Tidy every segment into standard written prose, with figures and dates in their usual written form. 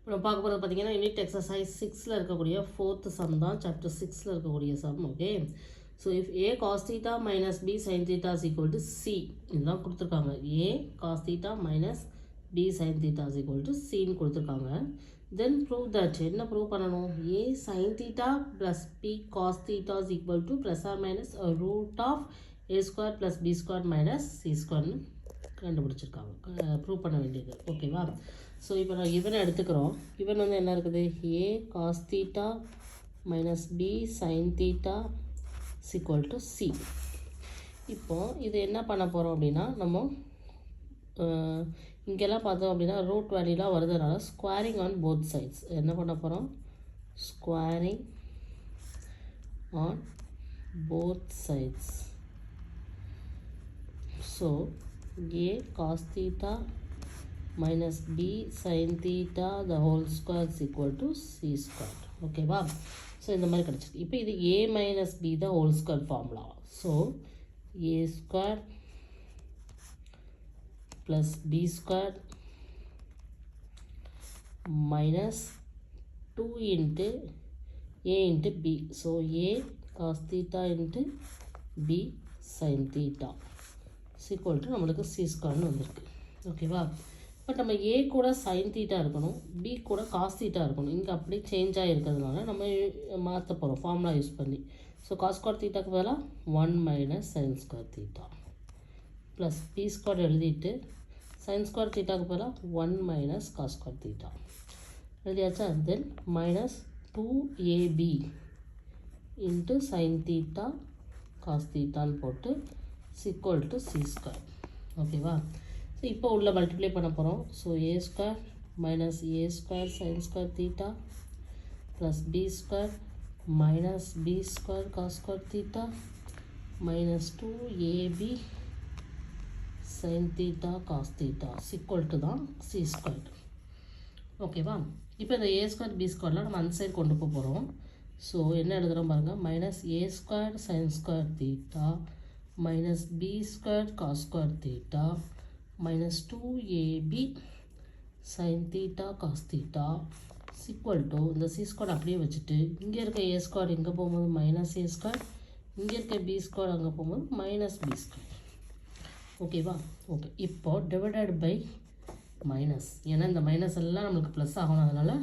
நம்ம பார்க்க போகிறது பார்த்தீங்கன்னா யூனிட் எக்ஸசைஸ் 6ல் இருக்கக்கூடிய 4th சம் தான் சாப்டர் 6ல் இருக்கக்கூடிய sum. Okay, so if a cos theta minus b sin theta is equal to c, இதுதான் கொடுத்துருக்காங்க. A cos theta minus b sin theta is equal to சின்னு கொடுத்துருக்காங்க. தென் ப்ரூவ் தட், என்ன prove பண்ணணும்? A sin theta plus b cos theta is equal to plus or minus root of a square plus b square minus c ஸ்கொயர்னு கண்டுபிடிச்சிருக்காங்க. Prove பண்ண வேண்டியது. ஓகேவா? So இப்போ நான் இவனை எடுத்துக்கிறோம். இவன் வந்து என்ன இருக்குது? A cos theta minus b sin theta equal to c. இப்போது இது என்ன பண்ண போகிறோம் அப்படின்னா, நம்ம இங்கெல்லாம் பார்த்தோம் அப்படின்னா ரூட் வேல்யூலாம் வருதுனால ஸ்கொயரிங் ஆன் போத் சைட்ஸ் என்ன பண்ண போகிறோம்? Squaring on both sides. So a cos theta minus b sin theta the whole square is equal to c square. ஓகேவா? ஸோ இந்த மாதிரி கிடச்சிருக்கு. இப்போ இது a minus b the whole square formula. So a square plus b square minus 2 into a into b. So a cos theta into b sin theta equal to நம்மளுக்கு c ஸ்கொயர்னு வந்திருக்கு. ஓகேவா? பட் நம்ம ஏ கூட sin theta இருக்கணும், b கூட cos theta இருக்கணும். இங்கே அப்படி சேஞ்ச் ஆகிருக்கிறதுனால நம்ம மாற்ற போகிறோம் ஃபார்முலா யூஸ் பண்ணி. ஸோ காஸ் ஸ்கொயர் தீட்டாக்கு பதிலாக 1 minus sin square theta plus b square எழுதிட்டு சைன் ஸ்கொயர் தீட்டாக்கு பதிலாக 1 மைனஸ் காஸ் ஸ்கொயர் தீட்டா எழுதியாச்சா? Then minus 2ab into sign theta cos தீட்டான்னு போட்டு equal to c square. ஓகேவா? ஸோ இப்போ உள்ள மல்டிப்ளை பண்ண போகிறோம். So a square minus a square sine square theta plus b square minus b square cos square theta minus 2ab sine theta cos theta equal to தான் c square. ஓகேவா? இப்போ இந்த a square b ஸ்கொயர்லாம் நம்ம அந்த side கொண்டு போக போகிறோம். So என்ன எழுதுகிறோம் பாருங்கள்? Minus a square sine square theta minus b square cos square theta minus 2ab sin theta cos theta equal to இந்த c square அப்படியே வச்சுட்டு இங்கே இருக்க a square இங்கே போகும்போது மைனஸ் a square, இங்கே இருக்க b square அங்கே போகும்போது மைனஸ் b square. ஓகேவா? ஓகே, இப்போ டிவைடட் பை மைனஸ், ஏன்னா இந்த மைனஸ் எல்லாம் நம்மளுக்கு ப்ளஸ் ஆகணும். அதனால்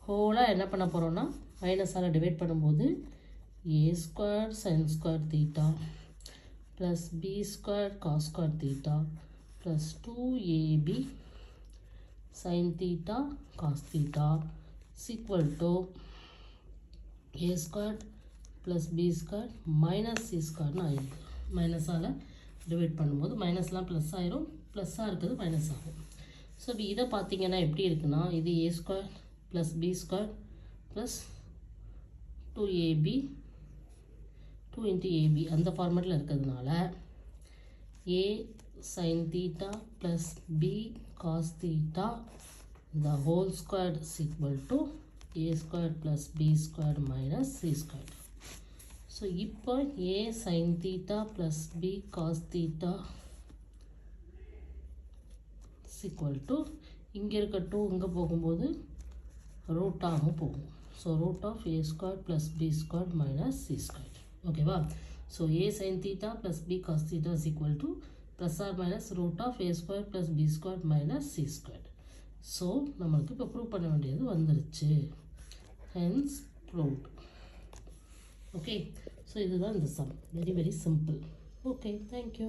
ஹோலாக என்ன பண்ண போகிறோம்னா மைனஸால் டிவைட் பண்ணும்போது a square sin square theta plus b square cos square theta plus 2ab sin theta cos theta is equal to a square plus b square minus c square ஆயிடுது. மைனஸால் divide பண்ணும்போது மைனஸ்லாம் plus ஆயிரும், ப்ளஸ்ஸாக இருக்குது minus ஆகும். So இப்போ இதை பார்த்தீங்கன்னா எப்படி இருக்குன்னா, இது a square plus b square plus 2ab 2 into ab அந்த ஃபார்மேட்டில் இருக்கிறதுனால a sin theta plus b cos theta the whole square is equal to a square plus b square minus c square. So இப்போ a sin theta plus b cos theta is equal to இங்கே இருக்க 2 இங்கே போகும்போது ரூட்டாக போகும். So root of a square plus b square minus c square. ஓகேவா? So a sin theta plus b cos theta is equal to plus or minus root of a square plus b square minus c square. So நம்மளுக்கு இப்போ prove பண்ண வேண்டியது வந்துருச்சு. Hence proved. Okay, so இதுதான் இந்த sum. Very very simple. Okay, thank you.